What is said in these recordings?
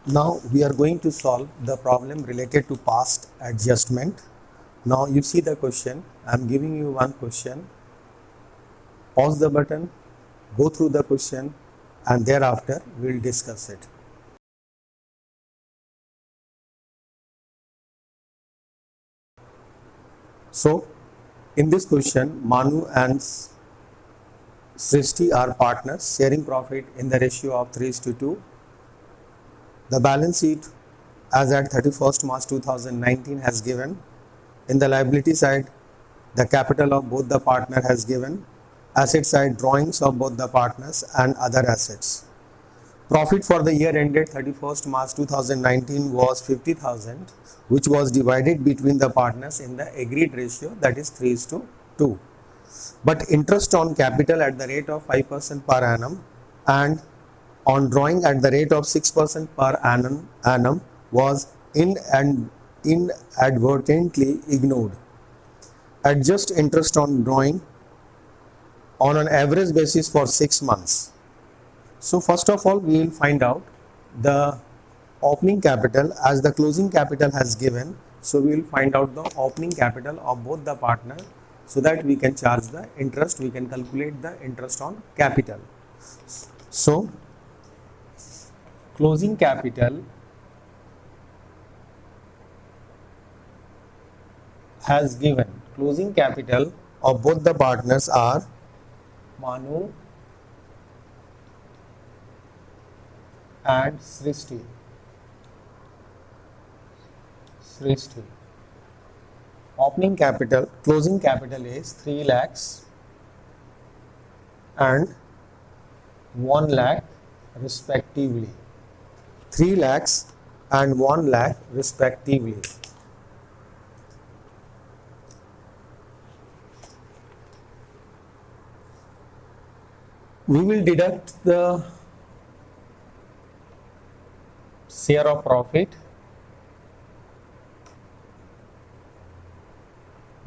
Now we are going to solve the problem related to past adjustment. Now you see the question. I am giving you one question. Pause the button, go through the question, and thereafter we will discuss it. So in this question, Manu and Srishti are partners sharing profit in the ratio of 3:2. The balance sheet as at 31st March 2019 has given. In the liability side, the capital of both the partner has given. Asset side, drawings of both the partners and other assets. Profit for the year ended 31st March 2019 was 50,000, which was divided between the partners in the agreed ratio, that is 3:2. But interest on capital at the rate of 5% per annum and on drawing at the rate of 6% per annum was inadvertently ignored. Adjust interest on drawing on an average basis for 6 months. So first of all, we will find out the opening capital as the closing capital has given. So we will find out the opening capital of both the partner so that we can charge the interest, we can calculate the interest on capital. So closing capital has given. Closing capital of both the partners are Manu and Srishti. Opening capital, closing capital is 3 lakhs and 1 lakh respectively. 3 lakhs and 1 lakh respectively. We will deduct the share of profit,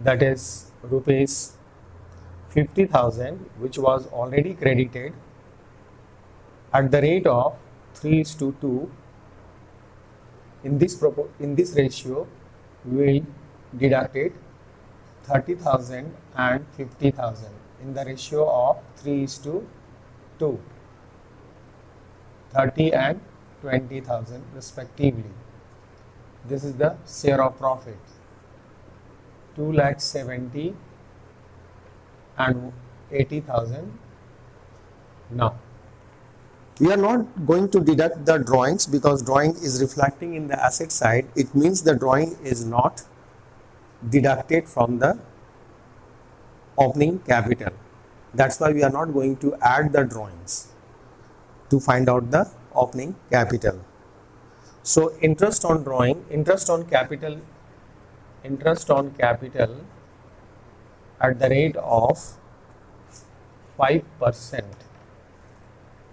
that is rupees 50,000, which was already credited at the rate of 3:2. In this ratio, we will deduct it 30,000 and 50,000 in the ratio of 3:2, 30 and 20,000 respectively. This is the share of profit, 2,70,000 and 80,000. Now we are not going to deduct the drawings because drawing is reflecting in the asset side. It means the drawing is not deducted from the opening capital. That's why we are not going to add the drawings to find out the opening capital. So interest on drawing, interest on capital at the rate of 5%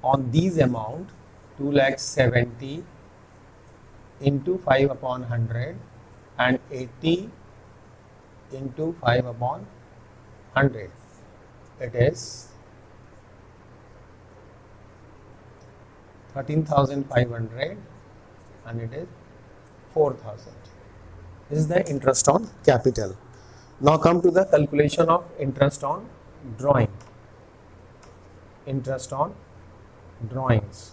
on these amount, 2,70,000 into 5 upon 100 and 80 into 5 upon 100. It is 13,500 and it is 4,000. This is the interest on capital. Now come to the calculation of interest on drawing. Interest on drawings.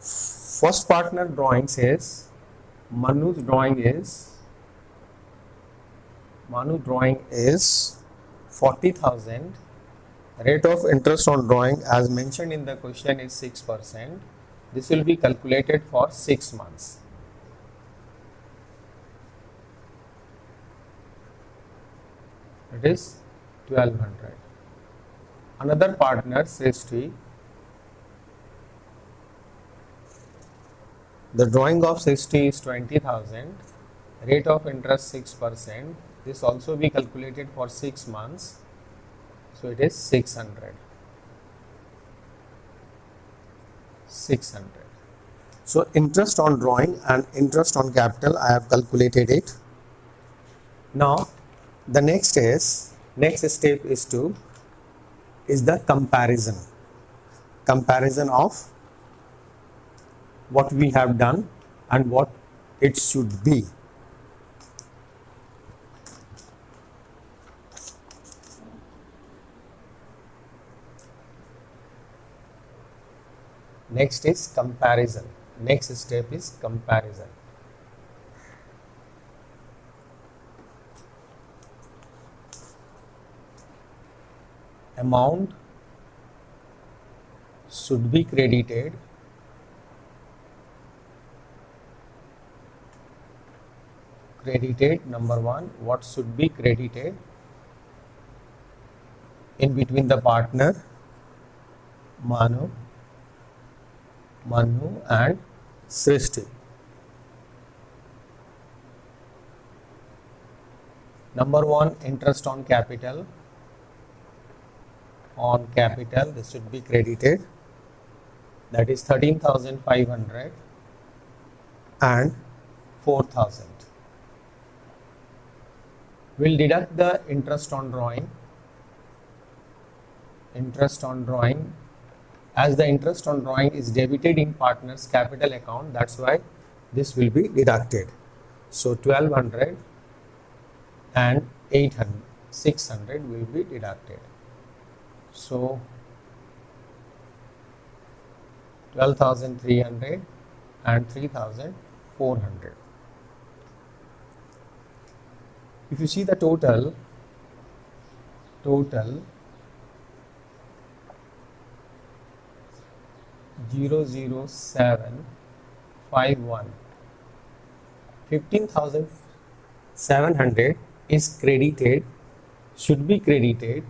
First partner drawings is Manu's drawing is 40,000. Rate of interest on drawing as mentioned in the question is 6%. This will be calculated for 6 months. It is 1,200. Another partner, Srishti, the drawing of Srishti is 20,000. Rate of interest 6%. This also be calculated for 6 months. So it is 600. So interest on drawing and interest on capital, I have calculated it. Now the next step is the comparison of what we have done and what it should be. Next is comparison. Next step is comparison. Amount should be credited number one, what should be credited in between the partner Manu and Srishti. Number one, interest on capital. On capital, this should be credited, that is 13,500 and 4,000. We'll deduct the interest on drawing. Interest on drawing, as the interest on drawing is debited in partner's capital account, that's why this will be deducted. So 1,200 and 600 will be deducted. So 12,300 and 3,400. If you see the total 00751, 15,700 is credited, should be credited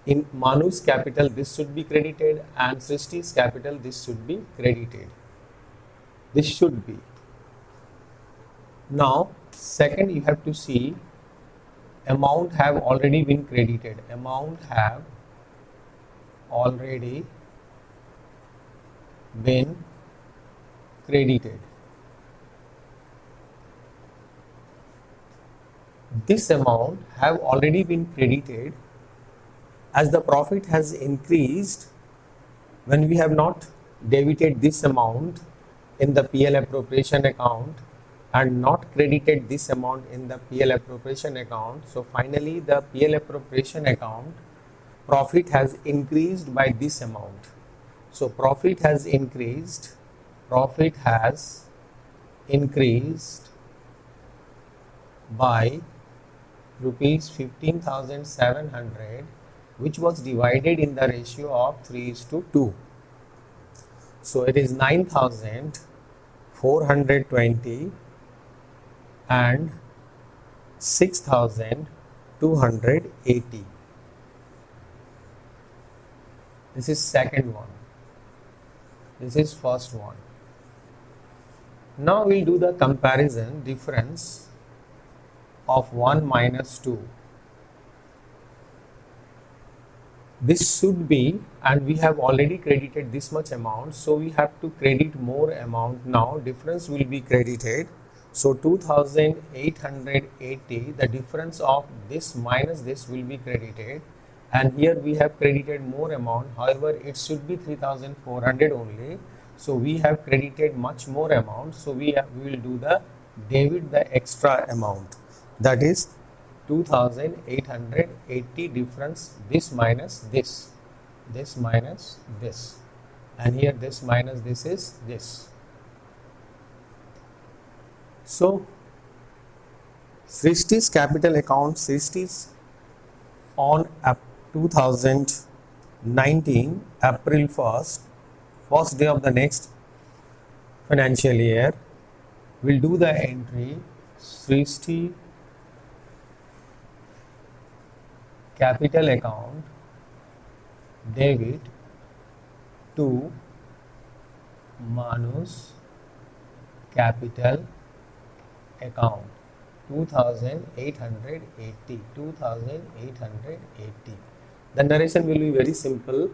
in Manu's capital, this should be credited, and Srishti's capital, this should be credited. This should be. Now, second, you have to see amount have already been credited. Amount have already been credited. This amount have already been credited. As the profit has increased, when we have not debited this amount in the PL appropriation account and not credited this amount in the PL appropriation account, so finally the PL appropriation account profit has increased by this amount. So profit has increased by rupees 15,700, which was divided in the ratio of 3:2. So it is 9,420 and 6,280. This is second one. This is first one. Now we'll do the comparison, difference of 1 minus 2. This should be, and we have already credited this much amount, so we have to credit more amount now. Difference will be credited. So 2,880, the difference of this minus this will be credited, and here we have credited more amount. However, it should be 3,400 only, so we have credited much more amount. So we will do the debit the extra amount, that is 2,880 difference, this minus this minus this, and here this minus this is this. So Srishti's capital account, Srishti's on 2019 April 1st, first day of the next financial year, will do the entry Srishti capital account debit to Manu's capital account 2,880. The narration will be very simple,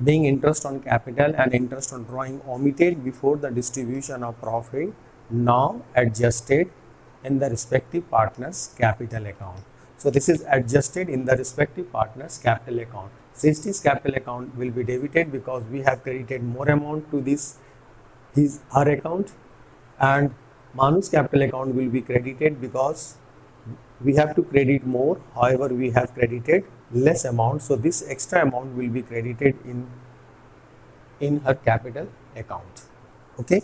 being interest on capital and interest on drawing omitted before the distribution of profit, now adjusted in the respective partners' capital account. So this is adjusted in the respective partners' capital account. Srishti's capital account will be debited because we have credited more amount to her account, and Manu's capital account will be credited because we have to credit more, however we have credited less amount, so this extra amount will be credited in her capital account. Okay.